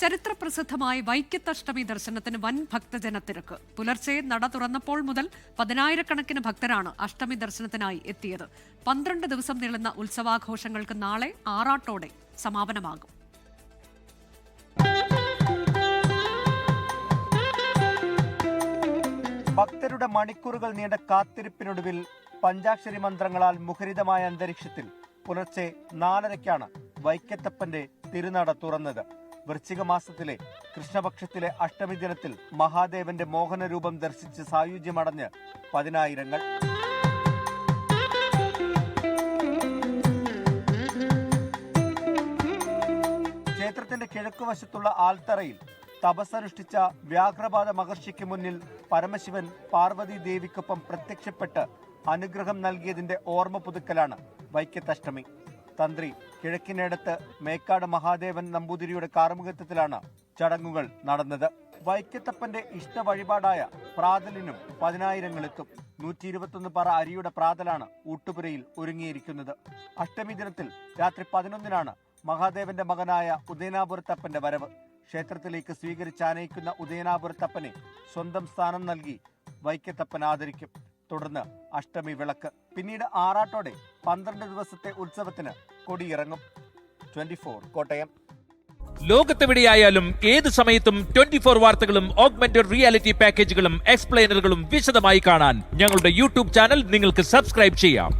ചരിത്രപ്രസിദ്ധമായ വൈക്കത്തഷ്ടമി ദർശനത്തിന് വൻ ഭക്തജനത്തിരക്ക്. പുലർച്ചെ നട തുറന്നപ്പോൾ മുതൽ 10,000-കണക്കിന് ഭക്തരാണ് അഷ്ടമി ദർശനത്തിനായി എത്തിയത്. 12 ദിവസം നീളുന്ന ഉത്സവാഘോഷങ്ങൾക്ക് നാളെ ആറാട്ടോടെ സമാപനമാകും. ഭക്തരുടെ മണിക്കൂറുകൾ നീണ്ട കാത്തിരിപ്പിനൊടുവിൽ പഞ്ചാക്ഷരി മന്ത്രങ്ങളാൽ മുഖരിതമായ അന്തരീക്ഷത്തിൽ പുലർച്ചെ 4:30-ക്കാണ് വൈക്കത്തപ്പന്റെ തിരുനട തുറന്നത്. വൃശ്ചിക മാസത്തിലെ കൃഷ്ണപക്ഷത്തിലെ അഷ്ടമി ദിനത്തിൽ മഹാദേവന്റെ മോഹനരൂപം ദർശിച്ച് സായുജ്യമടഞ്ഞ് 10,000-ങ്ങൾ. ക്ഷേത്രത്തിന്റെ കിഴക്കുവശത്തുള്ള ആൽത്തറയിൽ തപസ്സനുഷ്ഠിച്ച വ്യാഘ്രപാദ മഹർഷിക്ക് മുന്നിൽ പരമശിവൻ പാർവതി ദേവിക്കൊപ്പം പ്രത്യക്ഷപ്പെട്ട് അനുഗ്രഹം നൽകിയതിന്റെ ഓർമ്മ പുതുക്കലാണ് വൈക്കത്തഷ്ടമി. തന്ത്രി കിഴക്കിനടുത്ത് മേക്കാട് മഹാദേവൻ നമ്പൂതിരിയുടെ കാർമുകത്വത്തിലാണ് ചടങ്ങുകൾ നടന്നത്. വൈക്കത്തപ്പന്റെ ഇഷ്ട വഴിപാടായ പ്രാതലിനും 10,000-ങ്ങൾ എത്തും. 121 പറ അരിയുടെ പ്രാതലാണ് ഊട്ടുപുരയിൽ ഒരുങ്ങിയിരിക്കുന്നത്. അഷ്ടമി ദിനത്തിൽ രാത്രി 11-നാണ് മഹാദേവന്റെ മകനായ ഉദയനാപുരത്തപ്പന്റെ വരവ്. ക്ഷേത്രത്തിലേക്ക് സ്വീകരിച്ചാനയിക്കുന്ന ഉദയനാപുരത്തപ്പനെ സ്വന്തം സ്ഥാനം നൽകി വൈക്കത്തപ്പൻ ആദരിക്കും. തുടർന്ന് അഷ്ടമി വിളക്ക്. പിന്നീട് ആറാട്ടോടെ 12 ദിവസത്തെ ഉത്സവത്തിന് കൊടിയിറങ്ങും. 24 കോട്ടയം. ലോകത്തെവിടെയായാലും ഏത് സമയത്തും 24 വാർത്തകളും ഓഗ്മെന്റഡ് റിയാലിറ്റി പാക്കേജുകളും എക്സ്പ്ലെയിനറുകളും വിശദമായി കാണാൻ ഞങ്ങളുടെ യൂട്യൂബ് ചാനൽ നിങ്ങൾക്ക് സബ്സ്ക്രൈബ് ചെയ്യാം.